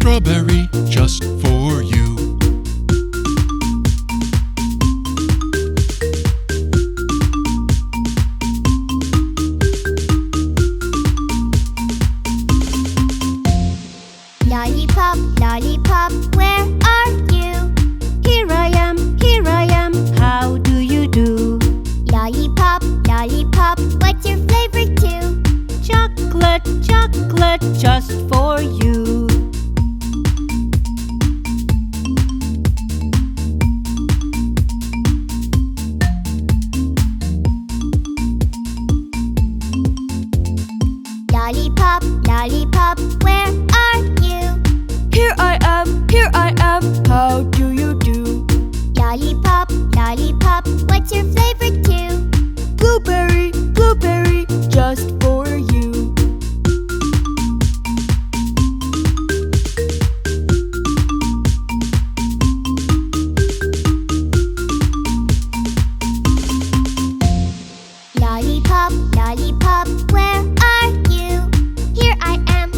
strawberry, just for you. Lollipop, lollipop, where are you? Here I am, how do you do? Lollipop, lollipop, what's your flavor too? Chocolate, chocolate, just for you. Lollipop, lollipop, where are you? Here I am, how do you do? Lollipop, lollipop, what's your flavor too? Blueberry, blueberry, just for you. Lollipop, lollipop, where are you? Here I am,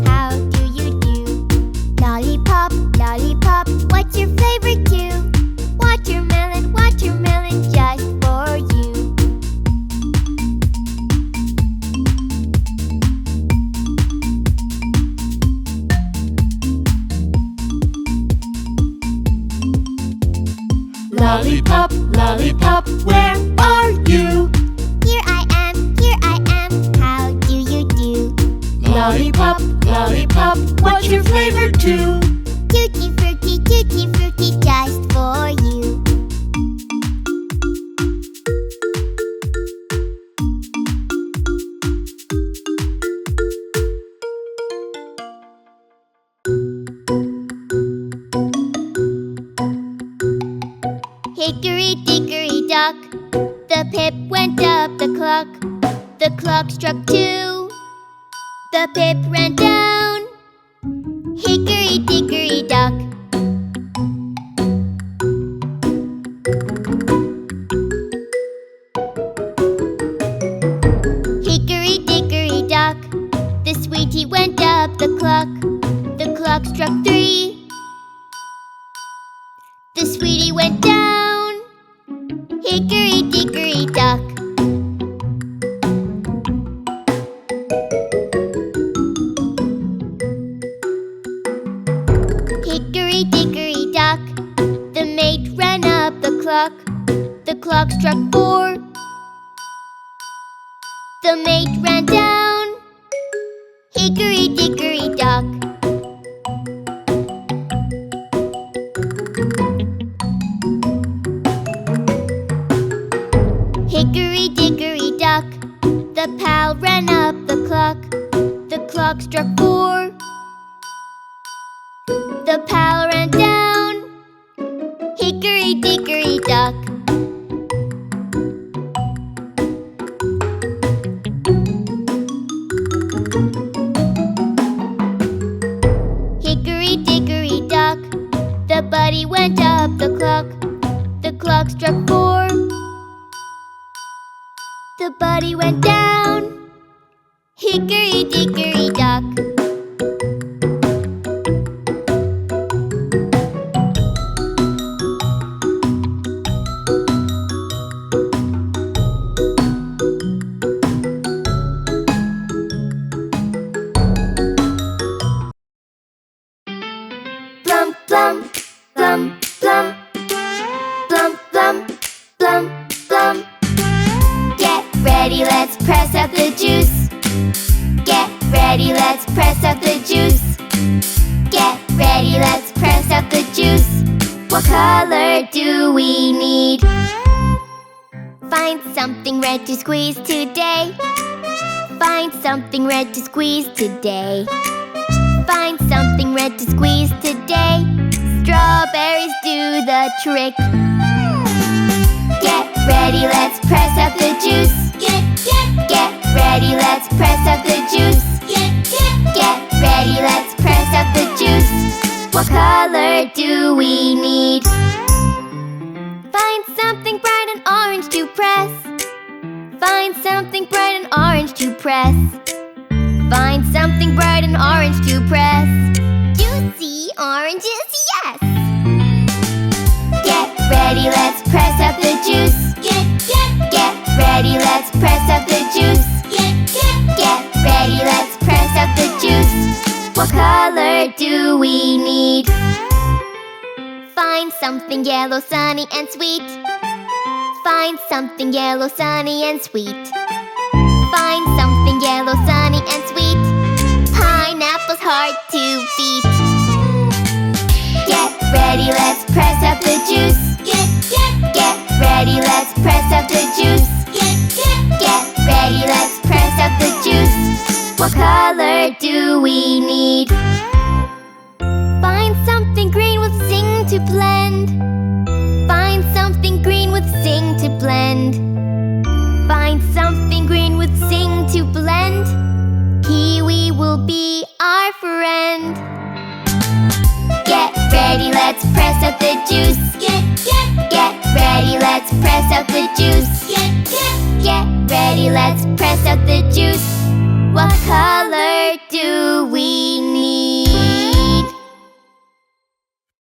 how do you do? Lollipop, lollipop, what's your flavor too? Watermelon, watermelon, just for you. Lollipop, lollipop, where are you? Here I am, how do you do? Lollipop, lollipop, what's your flavor too? Tutti frutti, just for you. Hickory dickory dock, the pip went up the clock. The clock struck 2, the pip ran down. Hickory dickory dock. Hickory dickory dock, the sweetie went up the clock. The clock struck 3, the sweetie went down. Hickory dickory dock. The mate ran down. Hickory dickory dock. Hickory dickory dock. The pal ran up the clock. The clock struck 4. The pal ran down. Hickory dickory dock. Hickory dickory dock. The buddy went up the clock. The clock struck 4. The buddy went down. Hickory dickory dock. Plum, plum, plum, plum. Plum, plum, plum, plum. Get ready, let's press up the juice. Get ready, let's press up the juice. Get ready, let's press up the juice. What color do we need? Find something red to squeeze today. Find something red to squeeze today. Find something red to squeeze today. Strawberries do the trick. Get ready, let's press up the juice. Get ready, let's press up the juice. Get ready, let's press up the juice. What color do we need? Find something bright and orange to press. Find something bright and orange to press. Find something bright and orange to press. Juicy oranges, yes! Get ready, let's press up the juice. Get ready, let's press up the juice. Get ready, let's press up the juice. What color do we need? Find something yellow, sunny and sweet. Find something yellow, sunny and sweet. Find something yellow, sunny and sweet. Pineapple's hard to beat. Get ready, let's press up the juice. Get ready, let's press up the juice. Get ready, let's press up the juice. What color do we need? Find something green with sing to blend. Find something green with sing to blend. Find something green with sing to blend. Kiwi will be our friend. Get ready, let's press up the juice. Get ready, let's press up the juice. Get ready, let's press up the juice. What color do